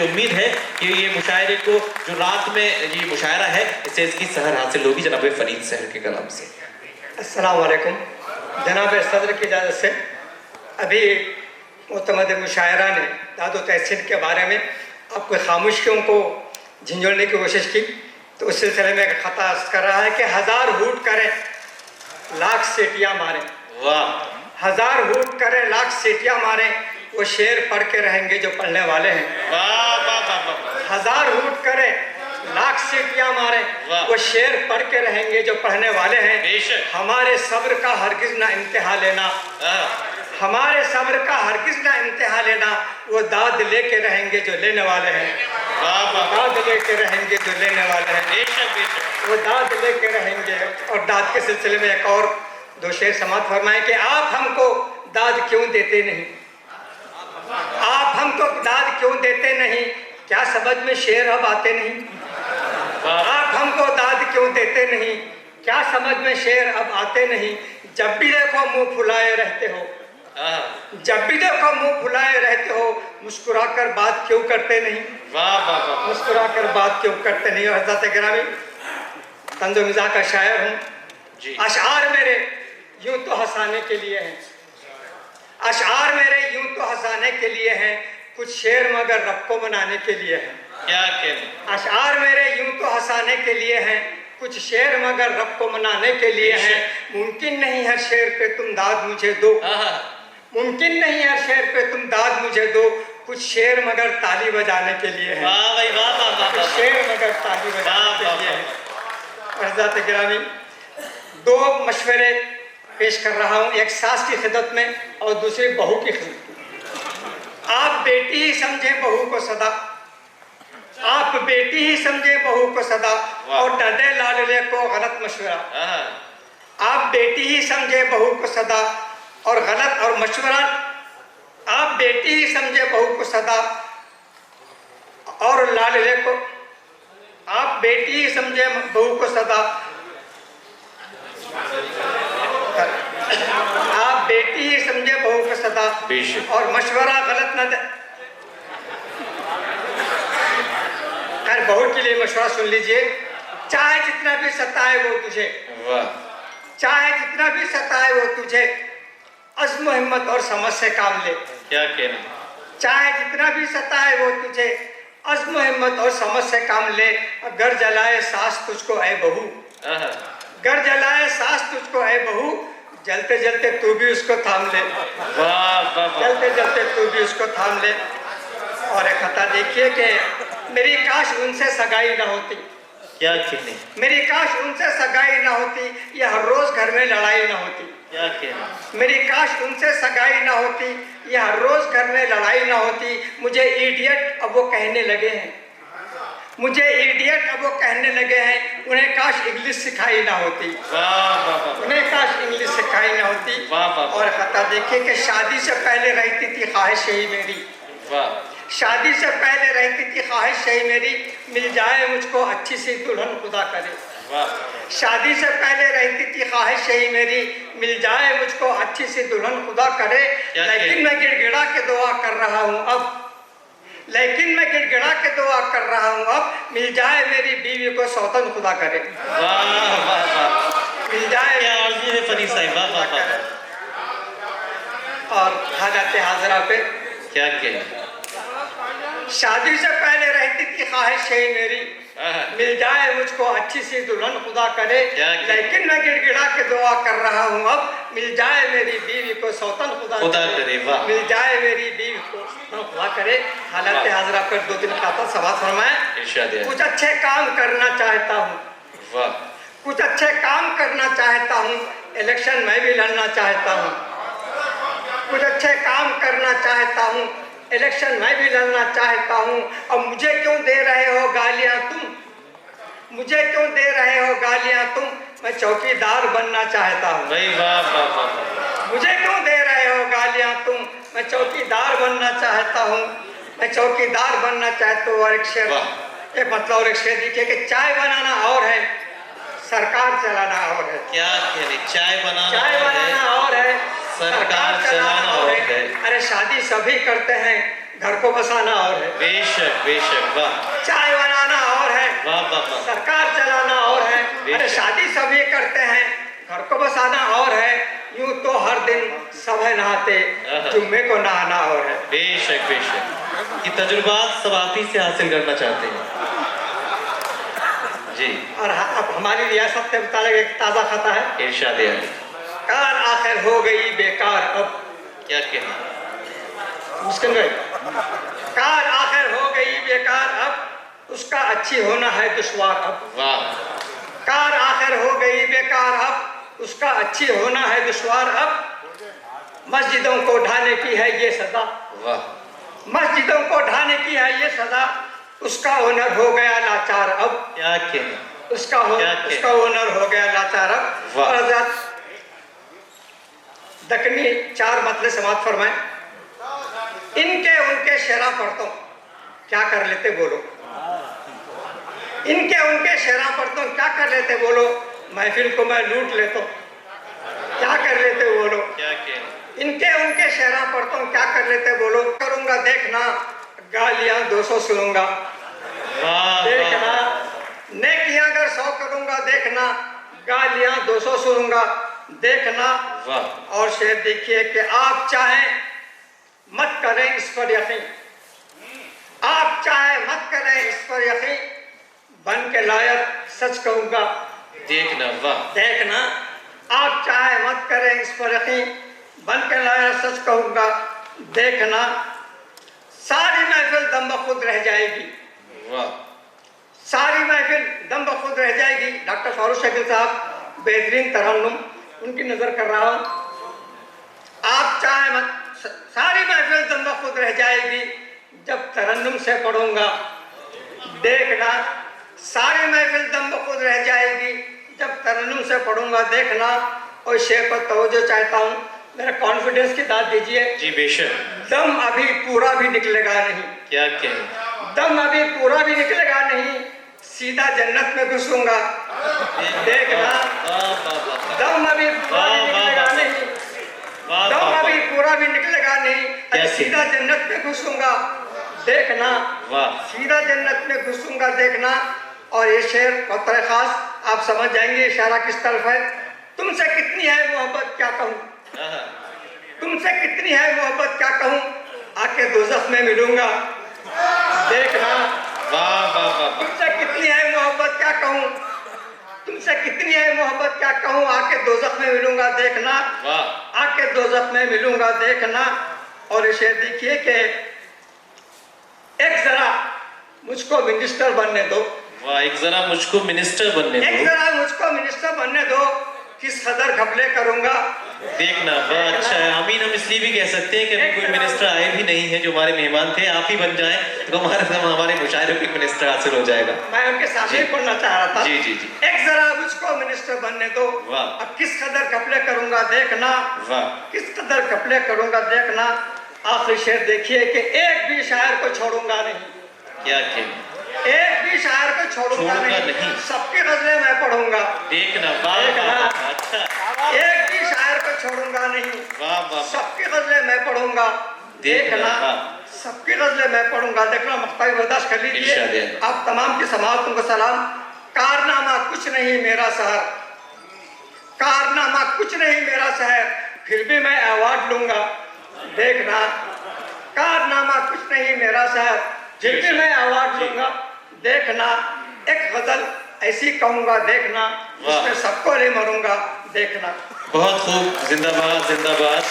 उम्मीद है कि ये मुशायरे को जो रात में ये मुशायरा है इससे इसकी सहर हासिल होगी जनाब फरीद सहर के कलाम से। अस्सलाम वालेकुम। जनाब सदर की इजाज़त से अभी मुतमद मुशायरा ने दादो तहसीन के बारे में आपको खामोशियों को झंझोड़ने की कोशिश की, तो उस सिलसिले में एक खता कर रहा है कि 1000 हूट करें लाख सीटियाँ मारें। वाह। 1000 हूट करें लाख सीटियाँ मारें, वो शेर पढ़ के रहेंगे जो पढ़ने वाले हैं। वाह वाह वाह वाह। 1000 हूट करें लाख सीटियाँ मारें, वो शेर पढ़ के रहेंगे जो पढ़ने वाले हैं। हमारे सब्र का हरगिज ना इम्तिहा लेना, हमारे सब्र का हरगिज ना इम्तिहा लेना, वो दाद लेके रहेंगे जो लेने वाले हैं। दाद लेके रहेंगे जो लेने वाले हैं, वो दाद लेके रहेंगे। और दाद के सिलसिले में एक और 2 शेर समाप्त फरमाए कि आप हमको दाद क्यों देते नहीं, आप हमको दाद क्यों देते नहीं, क्या समझ में शेर अब आते नहीं। आप हमको दाद क्यों देते नहीं, क्या समझ में शेर अब आते नहीं। जब भी देखो मुंह फुलाए रहते हो, जब भी देखो मुंह फुलाए रहते हो, मुस्कुरा कर बात क्यों करते नहीं। मुस्कुरा कर बात क्यों करते नहीं। और हज़रत गिरामी तंज़ो मिज़ाह का शायर हूँ। अशआर मेरे यूं तो हंसाने के लिए हैं, अशआर मेरे यूं तो हंसाने के लिए हैं, कुछ शेर मगर रब को मनाने के लिए हैं। क्या कहने। अशआर मेरे यूं तो हंसाने के लिए हैं, कुछ शेर मगर रब को मनाने के लिए हैं। मुमकिन नहीं हर शेर पे तुम दाद मुझे दो, मुमकिन नहीं हर शेर पे तुम दाद मुझे दो, कुछ शेर मगर ताली बजाने के लिए हैं। कुछ शेर मगर ताली बजाने के लिए हैं। हज़रत गिरामी 2 मशवरे पेश कर रहा हूँ, एक सास की खिदमत में और दूसरी बहू की खिदमत में। आप बेटी ही समझे बहू को सदा, आप बेटी ही समझे बहू को सदा, और डरदे लाडले को गलत मशवरा। आप बेटी ही समझे बहू को सदा और गलत और मशवरा, आप बेटी ही समझे बहू को सदा और लाडले को, आप बेटी ही समझे बहू को सदा, आप बेटी ही समझे बहू को सदा और मशवरा गलत न दे। खैर बहू के लिए मशवरा सुन लीजिए। चाहे जितना भी सताए वो तुझे, चाहे जितना भी सताए वो तुझे, अज़्म हिम्मत और समझ से काम ले। क्या कहना। चाहे जितना भी सताए वो तुझे, अज़्म हिम्मत और समझ से काम ले। घर जलाए सास तुझको ऐ बहू, घर जलाए सास तुझको ऐ बहू, जलते जलते तू भी उसको थाम ले। जलते जलते तू भी उसको थाम ले। और एक खता देखिए कि मेरी काश उनसे सगाई ना होती। क्या कहने। मेरी काश उनसे सगाई ना होती, ये हर रोज घर में लड़ाई ना होती। क्या कहना। मेरी काश उनसे सगाई ना होती, ये हर रोज घर में लड़ाई ना होती। मुझे इडियट अब वो कहने लगे हैं, मुझे इडियट अब वो कहने लगे हैं, उन्हें काश इंग्लिश सिखाई ना होती। उन्हें काश इंग्लिश सिखाई ना होती। और खता देखिए कि शादी से पहले रहती थी ख्वाहिश यही मेरी, शादी से पहले रहती थी ख्वाहिश यही मेरी, मिल जाए मुझको अच्छी सी दुल्हन खुदा करे। शादी से पहले रहती थी ख्वाहिश यही मेरी, मिल जाए मुझको अच्छी सी दुल्हन खुदा करे। लेकिन मैं गिड़गिड़ा के दुआ कर रहा हूँ अब, लेकिन मैं गिड़गिड़ा के दुआ कर रहा हूँ अब, मिल जाए मेरी बीवी को सौतन खुदा करे। मिल जाए। क्या आरज़ू है फरीद साहिब। और हालत हाजरा पे क्या कहना। शादी से पहले रहती थी ख्वाहिश यही मेरी, मिल जाए मुझको अच्छी सी दुल्हन खुदा करे। लेकिन मैं गिड़गिड़ा के दुआ कर रहा हूँ अब, मिल जाए मेरी बीवी को सौतन खुदा करे। मिल जाए मेरी बीवी को सौतन खुदा करे। हालत हाजरा पर 2-3 खाता सवाल फरमाए। कुछ अच्छे काम करना चाहता हूँ, कुछ अच्छे काम करना चाहता हूँ, इलेक्शन में भी लड़ना चाहता हूँ। कुछ अच्छे काम करना चाहता हूँ, इलेक्शन में भी लड़ना चाहता हूँ। अब मुझे क्यों दे रहे हो गालियाँ तुम, मुझे क्यों दे रहे हो गालियाँ तुम, मैं चौकीदार बनना चाहता हूँ। मुझे क्यों दे रहे हो गालियाँ तुम, मैं चौकीदार बनना चाहता हूँ, मैं चौकीदार बनना चाहता हूँ। और एक शेर, एक मतलब और एक शेर देखिए कि चाय बनाना और है, सरकार चलाना और है। क्या कहने। चाय बनाना और है, सरकार चलाना और है। अरे शादी सभी करते हैं, घर को बसाना और है, बेशक बेशक, वाह चाय बनाना और है, वाह वाह वाह, सरकार चलाना और है। अरे शादी सब ये करते हैं, घर को बसाना और है। यूं तो हर दिन सब है नहाते, जुम्मे को नहाना और है। बेशक बेशक, ये तजुर्बात सब आप ही से हासिल करना चाहते हैं जी। और अब हमारी रियासत के मुताबिक एक ताज़ा खता है, इरशाद अली, कार आखिर हो गई बेकार अब। क्या कहना, मुश्किल में कार आखिर हो गई बेकार अब, उसका अच्छी होना है दुश्वार अब। वाह, कार आखिर हो गई बेकार अब, उसका अच्छी होना है दुश्वार अब। मस्जिदों को ढाने की है ये सजा, वाह, मस्जिदों को ढाने की है ये सजा, उसका ओनर हो गया लाचार अब। क्या कहना, उसका क्या ओनर हो गया लाचार अब। वाह। और हज़रत दकनी 4 मतले समाप्त फरमाए। इनके उनके शेरा पढ़ता हूं क्या कर लेते बोलो, इनके उनके शेरा पढ़ता हूं क्या कर लेते बोलो, महफिल को मैं लूट लेता हूं क्या कर लेते बोलो। क्या कहना, इनके उनके शेरा पढ़ता हूं क्या कर लेते बोलो, करूंगा देखना गालियां 200 सुनूंगा, वाह देखना वाह, नेकियां अगर 100 करूंगा देखना गालियां 200 सुनूंगा देखना। वाह, और शेर देखिए कि आप चाहें मत करें इस पर यकीन, आप चाहे मत करें इस पर यकीन, बन के लायक सच कहूंगा देखना, वाह, देखना। आप चाहे मत करें इस पर यकीन, बन के लायक सच कहूंगा देखना। सारी महफिल दम बखुद रह जाएगी, वाह, सारी महफिल दम बखुद रह जाएगी। डॉक्टर फारूक शकील साहब बेहतरीन तरन्नुम, उनकी नजर कर रहा हूं। आप चाहे मत, सारी महफिल दम बखुद रह जाएगी जब तरन्नुम से पढ़ूंगा देखना। सारी महफिल दम बखुद रह जाएगी जब तरन्नुम से पढ़ूंगा देखना। और शेर पर तवज्जो चाहता हूं, मेरा कॉन्फिडेंस की दाद दीजिए। जी बेशक, दम अभी पूरा भी निकलेगा नहीं, क्या कहना, दम अभी पूरा भी निकलेगा नहीं, सीधा जन्नत में घुसूंगा देखना। वाह वाह वाह, दम अभी पूरा भी निकलेगा नहीं, वाह दम वाह, अभी पूरा भी निकलेगा नहीं, अरे कैसे? सीधा जन्नत में घुसूंगा देखना, वाह, सीधा जन्नत में घुसूंगा देखना। और ये शेर और खास आप समझ जाएंगे इशारा किस तरफ है। तुमसे कितनी है मोहब्बत क्या कहूँ, तुमसे कितनी है मोहब्बत क्या कहूँ, आके दोज़ख में मिलूंगा देखना। वाह वाह वाह, तुमसे कितनी है मोहब्बत क्या कहूँ, तुमसे कितनी है मोहब्बत क्या कहूँ, आके दोज़ख में मिलूंगा देखना, वाह, आके दोज़ख में मिलूंगा देखना। और इसे देखिए कि एक जरा मुझको मिनिस्टर बनने दो, वाह, एक जरा मुझको मिनिस्टर बनने एक दो जरा मुझको मिनिस्टर बनने दो, किस कदर घपले करूंगा देखना। वाह, अच्छा है, अमीन हम इसलिए भी कह सकते हैं कि अभी कोई मिनिस्टर आए भी नहीं है जो हमारे मेहमान थे, आप ही बन जाएं तो हमारे मुशायरों को मिनिस्टर हासिल हो जाएगा। मैं उनके सामने पढ़ना चाह रहा था। जी जी जी, एक जरा मुझको मिनिस्टर बनने दो, वाह, अब किस कदर घपले करूंगा देखना, वाह, किस कदर घपले करूंगा देखना। आखिरी शेर देखिए कि एक भी शायर को छोड़ूंगा नहीं, क्या कहना, एक भी शायर को छोड़ूंगा नहीं, सबकी गजलें मैं पढ़ूंगा देखना, वाह वाह, अच्छा, एक भी शायर को छोड़ूंगा नहीं, वाह वाह, सबकी गजलें मैं पढ़ूंगा देखना, सबकी गजलें मैं पढ़ूंगा देखना। मक्ता भी बर्दाश्त कर लीजिए। इरशाद है। आप तमाम की समाअतों को सलाम। कारनामा कुछ नहीं मेरा शहर, कारनामा कुछ नहीं मेरा शहर, फिर भी मैं अवार्ड लूंगा देखना। कारनामा कुछ नहीं मेरा शहर, फिर भी मैं अवार्ड लूंगा देखना। एक गजल ऐसी कहूंगा देखना, जिसमें सबको ले मरूंगा देखना। बहुत खूब, जिंदाबाद जिंदाबाद।